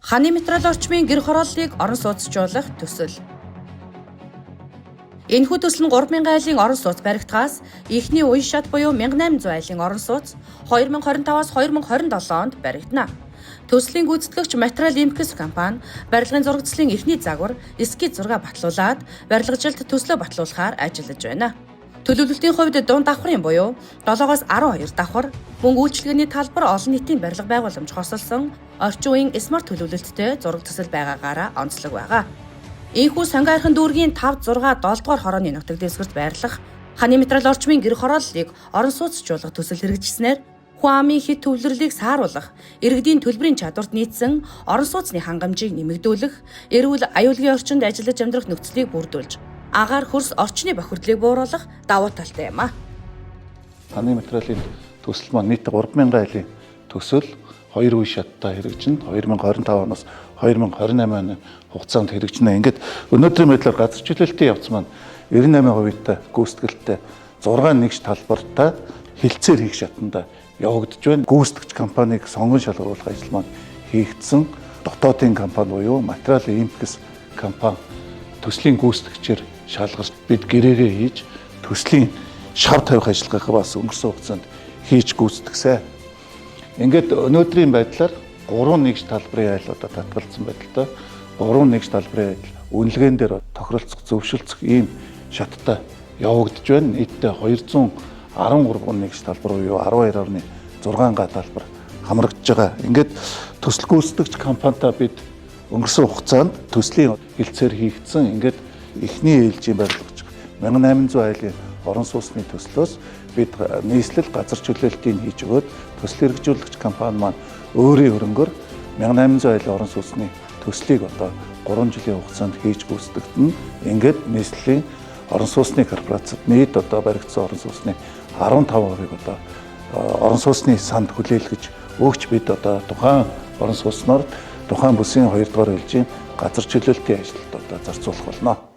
Ханы материал орчмын гэр хорооллыг орон сууцжуулах төсөл. Энэхүү төсөл нь 3000 айлын орон сууц баригдахаас эхний үе шат буюу 1800 айлын орон сууц 2025-аас 2027 онд баригдана. Төслийн гүйцэтгэгч Материал Импекс компани барилгын зурагцлын эхний загвар эскиз 6 батлуулаад барилгажилт төслөө батлуулахаар ажиллаж байна. Төлөвлөлтийн хувьд дунд давхрын буюу 7-оос 12 давхар, мөн үйлчилгээний талбар олон нийтийн барилга байгууламж хосолсон орчин үеийн смарт төлөвлөлттэй зураг төсөл байгаагаараа онцлог байгаа. Ийхүү сонгоо архин дүүргийн 5, 6, 7 дугаар хорооны нутаг дэвсгэрт байрлах ханы материал орчмын гэр хорооллыг орон сууцжуулах төсөл хэрэгжижснээр хүн амын хэт төвлөрлийг сааруулах, иргэдийн төлбөрийн чадварт нийцсэн орон сууцны хангамжийг нэмэгдүүлэх, эрүүл аюулгүй орчинд ажиллаж амьдрах нөхцөлийг бүрдүүлж, агаар хөрс орчны бохирдлыг бууруулах давуу талтай юм а. Ханы материалын төсөл маань нийт 3000 айлын төсөл 2 үе шаттай хэрэгжинэ. 2025 оноос 2028 оны хугацаанд хэрэгжинэ. Ингээд өнөөдрийн байдлаар газар чөлөөлтийн явц маань 98% гүйцэтгэлтэй 6 нэгж талбартай хилцээр хийх шатанда явагдаж байна. Гүйцэтгэгч компанийг сонгон шалгаруулах ажил маань хийгдсэн. Дотоодын компани буюу Материал Импекс компани төслийн гүйцэтгэгчээр шалгарч бид гэрээрээ хийж төслийн шав тавих ажиллагааг бас өнгөрсөн хугацаанд хийж гүйцэтгсэн. Ингээд өнөөдрийн байдлаар 3 нэгж талбарын айлуудад татгалзсан байдалтай 3 нэгж талбарын айл үнэлгээн дээр тохиролцох, зөвшөлдсөх ийм шаттай явагдаж байна. Нийтдээ 213 нэгж талбар буюу 12.6 га талбар хамрагдж байгаа. Ингээд төсөл гүйцэтгэгч компанитай бид өнгөрсөн хугацаанд төслийн хилцээр хийгдсэн. Ингээд эхний ээлжийн барилгач 1800 айлын орон сууцны төслөөс бид нийслэл газар чөлөөлтийг хийж өгөөд төсөл хэрэгжүүлэгч компани маань өөрийн хөрөнгөөр 1800 айлын орон сууцны төслийг одоо 3 жилийн хугацаанд хийж гүйцэтгэгдэнэ. Ингээд нийслэлийн орон сууцны корпорацид нийт одоо баригдсан орон сууцны 15%-ийг одоо орон сууцны санд хүлээлгэж өгч бид одоо тухайн орон сууцнаар тухайн бүсийн 2 дугаар ээлжийн газар чөлөөлтийн ажилд одоо зарцуулах болно.